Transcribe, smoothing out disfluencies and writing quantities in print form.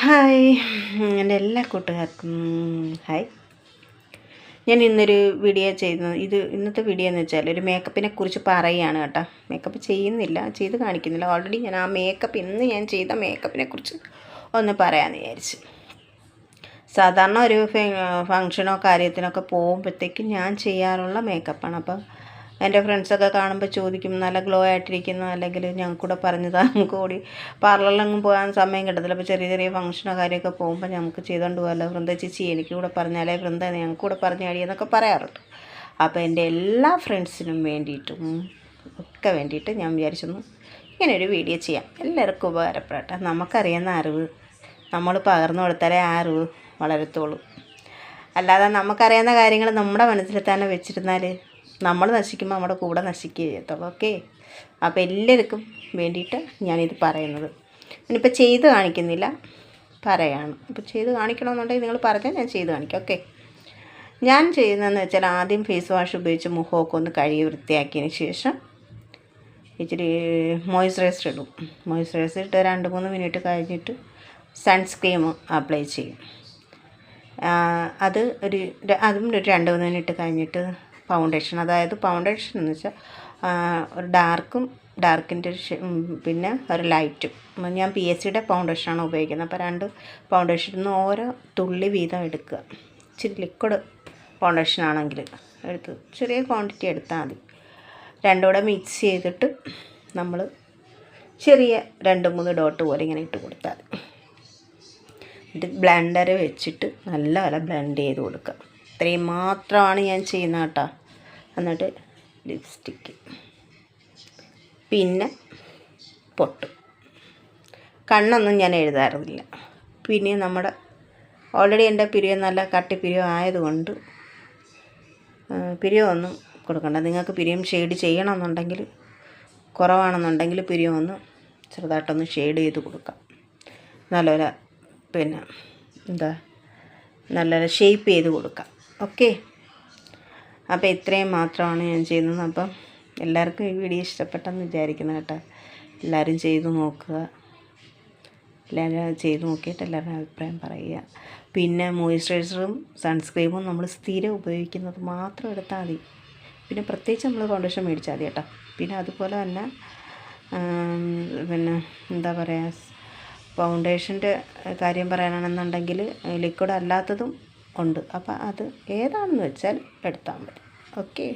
Hi, എൻ്റെ എല്ലാ കൂട്ടുകാർക്കും ഹായ്. ഞാൻ ഇന്നൊരു വീഡിയോ ചെയ്യുന്നത് ഇന്നത്തെ വീഡിയോ എന്ന് വെച്ചാൽ ഒരു മേക്കപ്പിനെ കുറിച്ച് പറയുകയാണ് കേട്ടോ. മേക്കപ്പ് ചെയ്യുന്നില്ല, ചെയ്ത് കാണിക്കുന്നില്ല. ഓൾറെഡി ഞാൻ ആ മേക്കപ്പ് ഇന്ന് ഞാൻ ചെയ്ത മേക്കപ്പിനെ കുറിച്ച് ഒന്ന് പറയാമെന്ന് വിചാരിച്ചു. സാധാരണ ഒരു ഫങ്ഷനോ കാര്യത്തിനൊക്കെ പോകുമ്പോഴത്തേക്കും ഞാൻ ചെയ്യാറുള്ള മേക്കപ്പാണ്. അപ്പോൾ എൻ്റെ ഫ്രണ്ട്സൊക്കെ കാണുമ്പോൾ ചോദിക്കും, നല്ല ഗ്ലോ ആയിട്ടിരിക്കുന്ന, അല്ലെങ്കിൽ ഞങ്ങൾക്ക് കൂടെ പറഞ്ഞതാ, നമുക്ക് കൂടി പാർലറിലൊന്നും പോകാൻ സമയം കിട്ടത്തില്ല. അപ്പോൾ ചെറിയ ചെറിയ ഫംഗ്ഷനോ കാര്യമൊക്കെ പോകുമ്പോൾ നമുക്ക് ചെയ്തുകൊണ്ട് പോകാമല്ലോ, വൃന്ദ ചേച്ചി എനിക്ക് കൂടെ പറഞ്ഞാലേ, വൃന്ദ ഞങ്ങൾക്ക് കൂടെ പറഞ്ഞു എന്നൊക്കെ പറയാറുണ്ട്. അപ്പോൾ എൻ്റെ എല്ലാ ഫ്രണ്ട്സിനും വേണ്ടിയിട്ടും ഒക്കെ വേണ്ടിയിട്ട് ഞാൻ വിചാരിച്ചൊന്നു ഇങ്ങനൊരു വീഡിയോ ചെയ്യാം. എല്ലാവർക്കും ഉപകാരപ്പെടട്ടെ. നമുക്കറിയുന്ന അറിവ് നമ്മൾ പകർന്നു കൊടുത്താലേ ആ അറിവ് വളരത്തുള്ളൂ. അല്ലാതെ നമുക്കറിയാവുന്ന കാര്യങ്ങൾ നമ്മുടെ മനസ്സിൽ തന്നെ വെച്ചിരുന്നാൽ നമ്മൾ നശിക്കുമ്പോൾ നമ്മുടെ കൂടെ നശിക്കുകയേ ചെയ്യത്തുള്ളൂ. ഓക്കെ, അപ്പോൾ എല്ലാവർക്കും വേണ്ടിയിട്ട് ഞാനിത് പറയുന്നത്. ഞാനിപ്പോൾ ചെയ്ത് കാണിക്കുന്നില്ല, പറയാണ്. ഇപ്പോൾ ചെയ്ത് കാണിക്കണമെന്നുണ്ടെങ്കിൽ നിങ്ങൾ പറഞ്ഞാൽ ഞാൻ ചെയ്ത് കാണിക്കാം. ഓക്കെ, ഞാൻ ചെയ്യുന്നതെന്ന് വെച്ചാൽ ആദ്യം ഫേസ് വാഷ് ഉപയോഗിച്ച് മുഖമൊക്കെ ഒന്ന് കഴുകി വൃത്തിയാക്കിയതിന് ശേഷം ഇച്ചിരി മോയ്സ്ചറൈസർ ഇടും. മോയ്സ്ചറൈസർ ഇട്ട് 2-3 മിനിറ്റ് കഴിഞ്ഞിട്ട് സൺസ്ക്രീം അപ്ലൈ ചെയ്യും. അതും ഒരു 2-3 മിനിറ്റ് കഴിഞ്ഞിട്ട് ഫൗണ്ടേഷൻ, അതായത് ഫൗണ്ടേഷൻ എന്ന് വെച്ചാൽ ഒരു ഡാർക്കിൻ്റെ പിന്നെ ഒരു ലൈറ്റും. ഞാൻ PSCയുടെ ഫൗണ്ടേഷനാണ് ഉപയോഗിക്കുന്നത്. അപ്പോൾ 2 ഫൗണ്ടേഷനിൽ നിന്ന് ഓരോ തുള്ളി വീതം എടുക്കുക. ഇച്ചിരി ലിക്വിഡ് ഫൗണ്ടേഷൻ ആണെങ്കിൽ എടുത്ത് ചെറിയ ക്വാണ്ടിറ്റി എടുത്താൽ മതി. രണ്ടും കൂടെ മിക്സ് ചെയ്തിട്ട് നമ്മൾ ചെറിയ 2-3 ഡോട്ട് പോലെ ഇങ്ങനെ ഇട്ട് കൊടുത്താൽ മതി. എന്നിട്ട് ബ്ലെൻഡർ വെച്ചിട്ട് നല്ലപോലെ ബ്ലെൻഡ് ചെയ്ത് കൊടുക്കുക. ഇത്രയും മാത്രമാണ് ഞാൻ ചെയ്യുന്നത് കേട്ടോ. എന്നിട്ട് ലിപ്സ്റ്റിക്ക്, പിന്നെ പൊട്ട്. കണ്ണൊന്നും ഞാൻ എഴുതാറില്ല. പിന്നെ നമ്മുടെ ഓൾറെഡി എൻ്റെ പിരിയം നല്ല കട്ടി പിരിയം ആയതുകൊണ്ട് പിരിയമൊന്നും കൊടുക്കണ്ട. നിങ്ങൾക്ക് പിരിയം ഷെയ്ഡ് ചെയ്യണമെന്നുണ്ടെങ്കിൽ, കുറവാണെന്നുണ്ടെങ്കിൽ പിരിയം ഒന്ന് ചെറുതായിട്ടൊന്ന് ഷെയ്ഡ് ചെയ്ത് കൊടുക്കാം. നല്ലപോലെ പിന്നെ നല്ലപോലെ ഷേപ്പ് ചെയ്ത് കൊടുക്കാം. ഓക്കെ, അപ്പോൾ ഇത്രയും മാത്രമാണ് ഞാൻ ചെയ്യുന്നത്. അപ്പം എല്ലാവർക്കും ഈ വീഡിയോ ഇഷ്ടപ്പെട്ടെന്ന് വിചാരിക്കുന്നു കേട്ടോ. എല്ലാവരും ചെയ്ത് നോക്കുക. എല്ലാവരും ചെയ്ത് നോക്കിയിട്ട് എല്ലാവരും അഭിപ്രായം പറയുക. പിന്നെ മോയ്സ്ചറൈസറും സൺസ്ക്രീമും നമ്മൾ സ്ഥിരം ഉപയോഗിക്കുന്നത് മാത്രം എടുത്താൽ മതി. പിന്നെ പ്രത്യേകിച്ച് നമ്മൾ ഫൗണ്ടേഷൻ മേടിച്ചാൽ മതി കേട്ടോ. പിന്നെ അതുപോലെ തന്നെ പിന്നെ ഫൗണ്ടേഷൻ്റെ കാര്യം പറയാനാണെന്നുണ്ടെങ്കിൽ ലിക്വിഡ് അല്ലാത്തതും ഉണ്ട്. അപ്പോൾ അത് ഏതാണെന്ന് വെച്ചാൽ എടുത്താൽ മതി. ഓക്കെ.